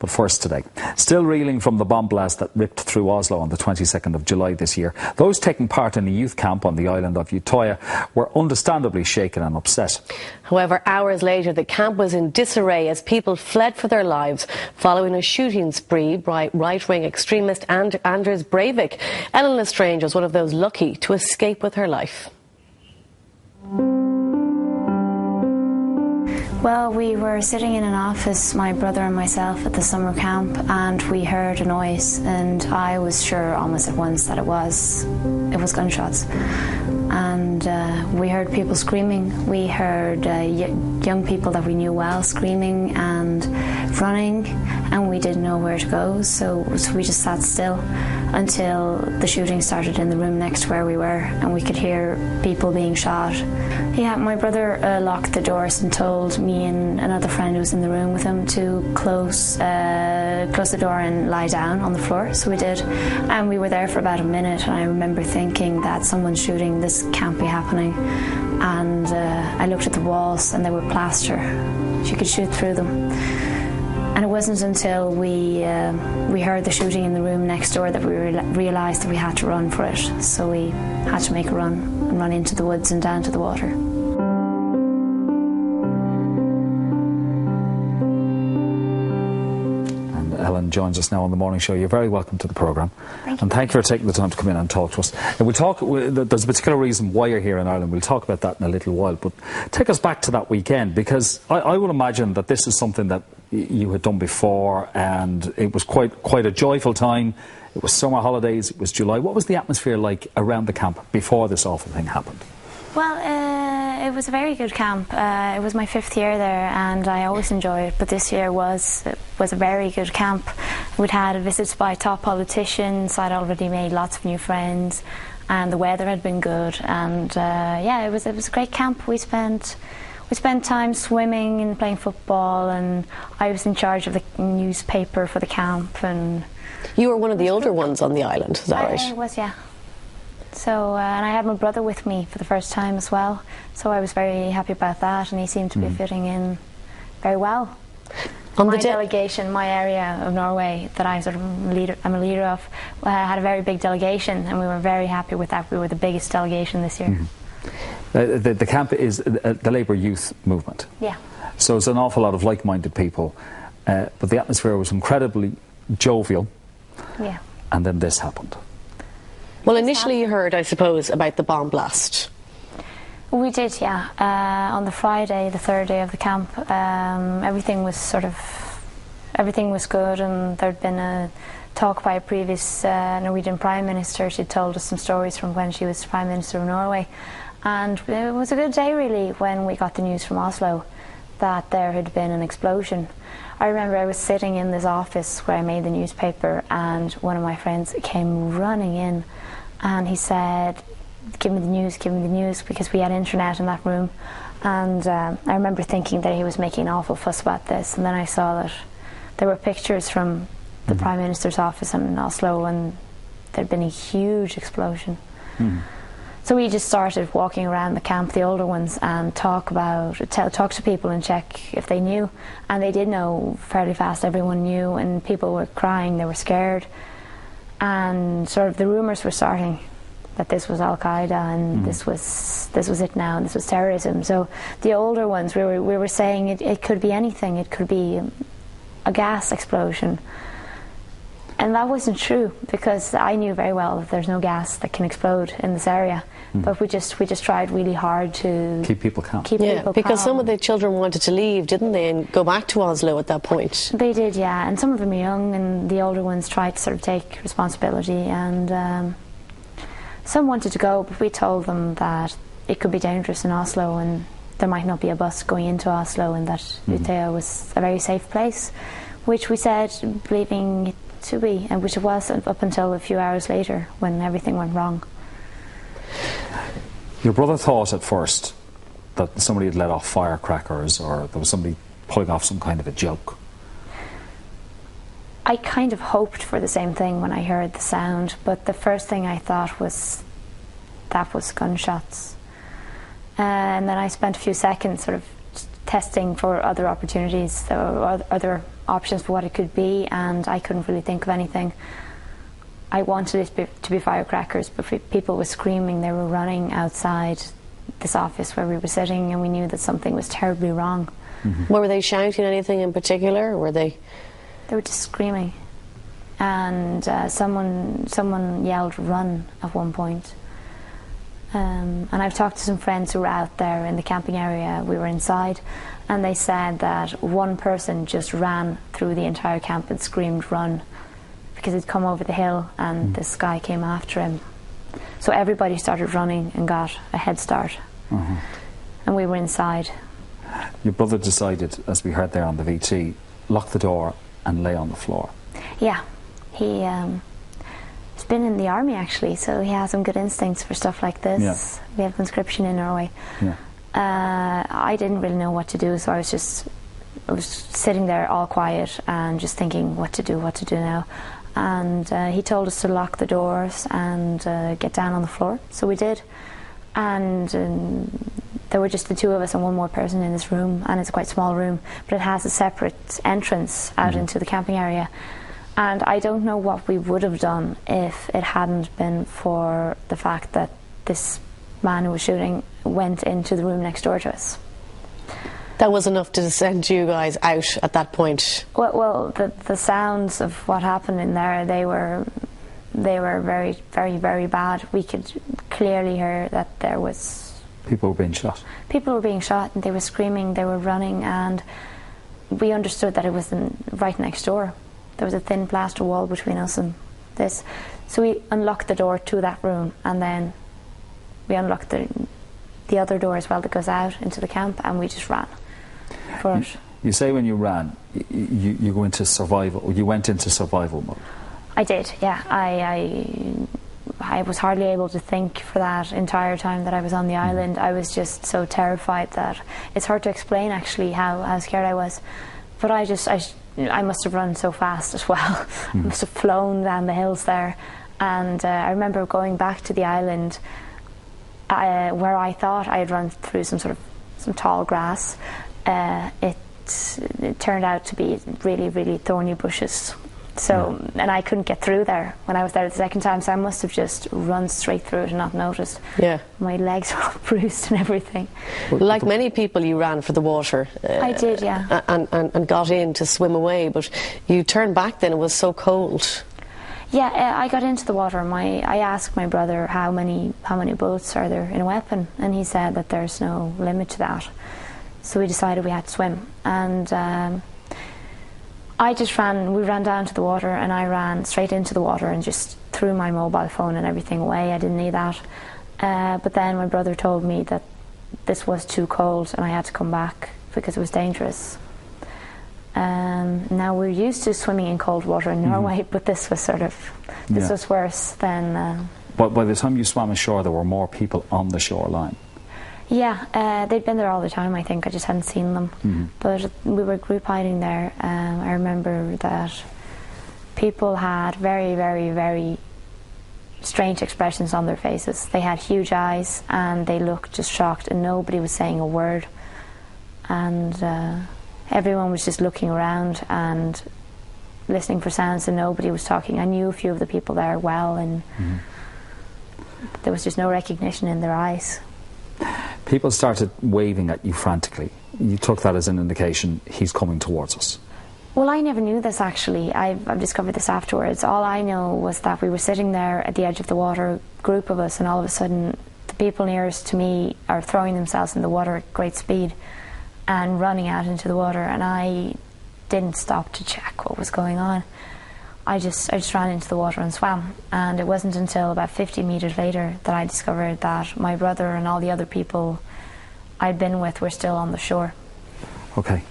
But first today, still reeling from the bomb blast that ripped through Oslo on the 22nd of July this year, those taking part in a youth camp on the island of Utøya were understandably shaken and upset. However, hours later, the camp was in disarray as people fled for their lives following a shooting spree by right-wing extremist Anders Breivik. Elin L'Estrange was one of those lucky to escape with her life. Well, we were sitting in an office, my brother and myself, at the summer camp, and we heard a noise, and I was sure almost at once that it was gunshots. And we heard people screaming. We heard young people that we knew well screaming and running, and we didn't know where to go, so we just sat still until the shooting started in the room next to where we were, and we could hear people being shot. Yeah, my brother locked the doors and told me and another friend who was in the room with him to close the door and lie down on the floor, so we did. And we were there for about a minute, and I remember thinking that someone's shooting, this can't be happening. And I looked at the walls and they were plaster. You could shoot through them. And it wasn't until we heard the shooting in the room next door that we realised that we had to run for it. So we had to make a run and run into the woods and down to the water. And Ellen joins us now on the morning show. You're very welcome to the programme. Thank you. And thank you for taking the time to come in and talk to us. And there's a particular reason why you're here in Ireland. We'll talk about that in a little while. But take us back to that weekend, because I would imagine that this is something that you had done before, and it was quite a joyful time. It was summer holidays, it was July. What was the atmosphere like around the camp before this awful thing happened? Well, it was a very good camp. It was my 5th year there, and I always enjoy it, but this year was a very good camp. We'd had visits by top politicians. I'd already made lots of new friends, and the weather had been good, and yeah, it was a great camp. We spent time swimming and playing football, and I was in charge of the newspaper for the camp. And you were one of the older ones on the island, is that right? I was, yeah. So, and I had my brother with me for the first time as well, so I was very happy about that, and he seemed to be fitting in very well. My delegation, my area of Norway that I'm a leader of, had a very big delegation, and we were very happy with that. We were the biggest delegation this year. The camp is the Labour Youth Movement. Yeah. So it's an awful lot of like-minded people, but the atmosphere was incredibly jovial. Yeah. And then this happened. Well, initially you heard, I suppose, about the bomb blast. We did, yeah. On the Friday, the 3rd day of the camp, everything was good, and there'd been a talk by a previous Norwegian Prime Minister. She'd told us some stories from when she was Prime Minister of Norway. And it was a good day, really, when we got the news from Oslo that there had been an explosion. I remember I was sitting in this office where I made the newspaper, and one of my friends came running in, and he said, give me the news, because we had internet in that room. And I remember thinking that he was making an awful fuss about this, and then I saw that there were pictures from the Prime Minister's office in Oslo, and there'd been a huge explosion. So we just started walking around the camp, the older ones, and talk to people and check if they knew. And they did know fairly fast. Everyone knew, and people were crying, they were scared. And sort of the rumours were starting that this was Al-Qaeda, and this was it now, and this was terrorism. So the older ones, we were saying it could be anything. It could be a gas explosion. And that wasn't true, because I knew very well that there's no gas that can explode in this area. But we just tried really hard to keep people calm. Because some of the children wanted to leave, didn't they, and go back to Oslo at that point? They did, yeah. And some of them are young, and the older ones tried to sort of take responsibility. And some wanted to go, but we told them that it could be dangerous in Oslo, and there might not be a bus going into Oslo, and that Utøya was a very safe place, which we said, believing it to be, and which it was up until a few hours later when everything went wrong. Your brother thought at first that somebody had let off firecrackers, or there was somebody pulling off some kind of a joke. I kind of hoped for the same thing when I heard the sound, but the first thing I thought was that was gunshots. And then I spent a few seconds sort of testing for other opportunities or other options for what it could be, and I couldn't really think of anything. I wanted it to be firecrackers, but people were screaming, they were running outside this office where we were sitting, and we knew that something was terribly wrong. Were they shouting anything in particular, or were they? They were just screaming, and someone yelled "run" at one point. And I've talked to some friends who were out there in the camping area. We were inside, and they said that one person just ran through the entire camp and screamed "run," because he'd come over the hill and this guy came after him. So everybody started running and got a head start. And we were inside. Your brother decided, as we heard there on the VT, lock the door and lay on the floor. Yeah, he's been in the army actually, so he has some good instincts for stuff like this. Yeah. We have conscription in Norway. Yeah. I didn't really know what to do, so I was sitting there all quiet and just thinking what to do now. And he told us to lock the doors and get down on the floor, so we did. And there were just the two of us and one more person in this room, and it's a quite small room, but it has a separate entrance out into the camping area. And I don't know what we would have done if it hadn't been for the fact that this man who was shooting went into the room next door to us. That was enough to send you guys out at that point? Well, the sounds of what happened in there, they were very, very, very bad. We could clearly hear that there was... People were being shot. People were being shot, and they were screaming, they were running, and we understood that it was right next door. There was a thin plaster wall between us and this. So we unlocked the door to that room, and then we unlocked the other door as well that goes out into the camp, and we just ran for it. You say when you ran, you go into survival. You went into survival mode. I did, yeah. I was hardly able to think for that entire time that I was on the island. I was just so terrified that it's hard to explain actually how scared I was. But I must have run so fast as well. I must have flown down the hills there. And I remember going back to the island where I thought I had run through some tall grass. It turned out to be really, really thorny bushes. So, and I couldn't get through there when I was there the second time, so I must have just run straight through it and not noticed. Yeah. My legs were all bruised and everything. Like many people, you ran for the water. I did, yeah. And got in to swim away, but you turned back then, it was so cold. Yeah, I got into the water. I asked my brother how many bullets are there in a weapon, and he said that there's no limit to that. So we decided we had to swim, and we ran down to the water, and I ran straight into the water and just threw my mobile phone and everything away. I didn't need that. But then my brother told me that this was too cold and I had to come back because it was dangerous. Now we're used to swimming in cold water in Norway, but this was was worse than... But by the time you swam ashore, there were more people on the shoreline. Yeah, they'd been there all the time, I think. I just hadn't seen them. But we were group hiding there. I remember that people had very, very, very strange expressions on their faces. They had huge eyes and they looked just shocked, and nobody was saying a word. And everyone was just looking around and listening for sounds, and nobody was talking. I knew a few of the people there well, and there was just no recognition in their eyes. People started waving at you frantically. You took that as an indication he's coming towards us. Well, I never knew this actually. I've discovered this afterwards. All I know was that we were sitting there at the edge of the water, a group of us, and all of a sudden the people nearest to me are throwing themselves in the water at great speed and running out into the water, and I didn't stop to check what was going on. I just ran into the water and swam, and it wasn't until about 50 metres later that I discovered that my brother and all the other people I'd been with were still on the shore. Okay.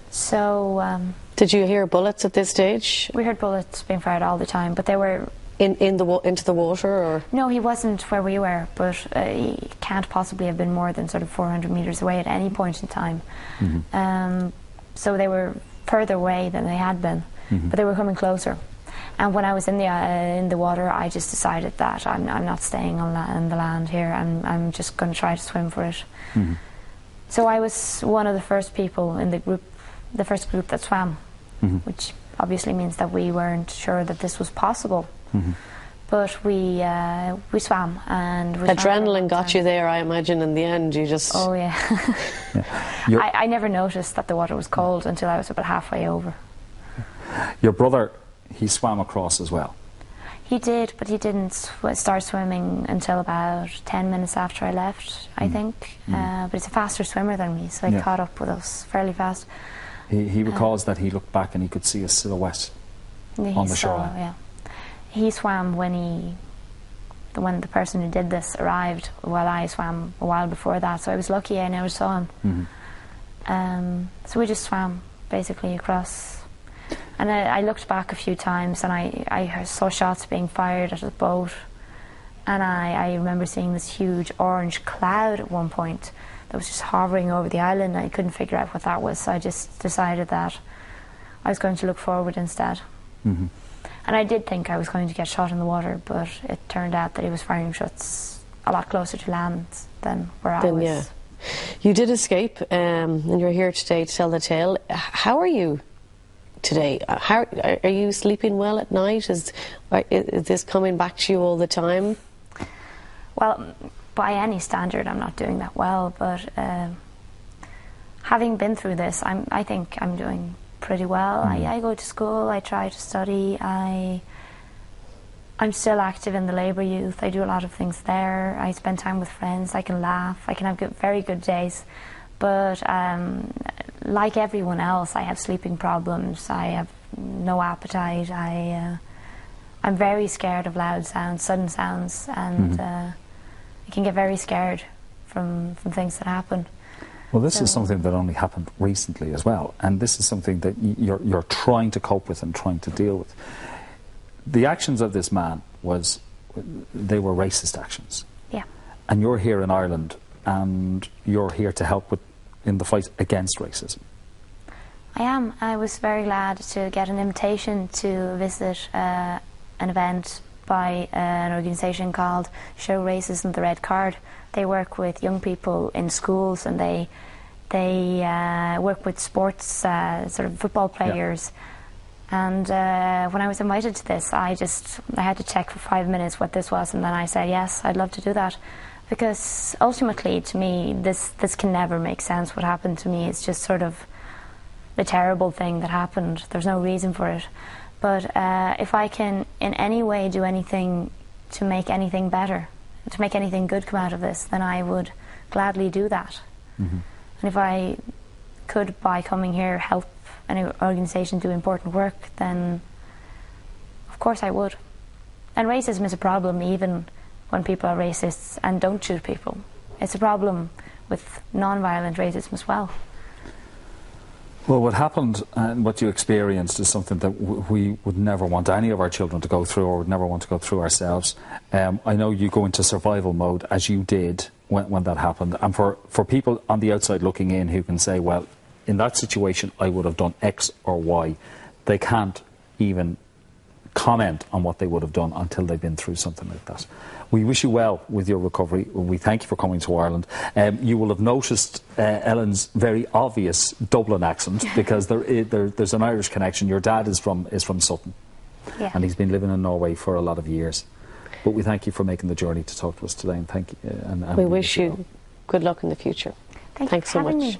So... did you hear bullets at this stage? We heard bullets being fired all the time, but they were... into the water, or...? No, he wasn't where we were, but he can't possibly have been more than 400 metres away at any point in time. So they were further away than they had been. But they were coming closer, and when I was in the water, I just decided that I'm not staying on the land here. I'm just going to try to swim for it. So I was one of the first people in the first group that swam, which obviously means that we weren't sure that this was possible. But we swam, and we adrenaline got you there, I imagine. In the end, you just I never noticed that the water was cold until I was about halfway over. Your brother, he swam across as well. He did, but he didn't start swimming until about 10 minutes after I left, I think. But he's a faster swimmer than me, so he caught up with us fairly fast. He recalls that he looked back and he could see a silhouette on the shore. Yeah. He swam when the person who did this arrived, while I swam a while before that, so I was lucky I never saw him. So we just swam basically across, and I looked back a few times, and I saw shots being fired at the boat, and I remember seeing this huge orange cloud at one point that was just hovering over the island. I couldn't figure out what that was, so I just decided that I was going to look forward instead. And I did think I was going to get shot in the water, but it turned out that he was firing shots a lot closer to land than where I was. Yeah. You did escape, and you're here today to tell the tale. How are you today? How are you sleeping well at night? Is this coming back to you all the time? Well, by any standard, I'm not doing that well, but having been through this, I think I'm doing pretty well. I go to school, I try to study, I'm still active in the Labour Youth, I do a lot of things there, I spend time with friends, I can laugh, I can have very good days, but like everyone else, I have sleeping problems, I have no appetite, I'm very scared of loud sounds, sudden sounds, and I can get very scared from things that happen. Well, this is something that only happened recently as well, and this is something that you're trying to cope with and trying to deal with. The actions of this man they were racist actions. Yeah. And you're here in Ireland, and you're here to help in the fight against racism. I am. I was very glad to get an invitation to visit an event by an organisation called Show Racism the Red Card. They work with young people in schools, and they work with sports, sort of football players. And when I was invited to this, I had to check for 5 minutes what this was, and then I said yes, I'd love to do that, because ultimately, to me, this can never make sense. What happened to me is just sort of the terrible thing that happened. There's no reason for it. But if I can in any way do anything to make anything better, to make anything good come out of this, then I would gladly do that. And if I could, by coming here, help an organisation do important work, then of course I would. And racism is a problem even when people are racists and don't shoot people. It's a problem with non-violent racism as well. Well, what happened and what you experienced is something that we would never want any of our children to go through, or would never want to go through ourselves. I know you go into survival mode, as you did when that happened. And for people on the outside looking in who can say, well, in that situation I would have done X or Y, they can't even comment on what they would have done until they've been through something like that. We wish you well with your recovery. We thank you for coming to Ireland. You will have noticed Ellen's very obvious Dublin accent, because there's an Irish connection. Your dad is from Sutton, and he's been living in Norway for a lot of years. But we thank you for making the journey to talk to us today, and thank you. And we wish you good luck in the future. Thanks so much.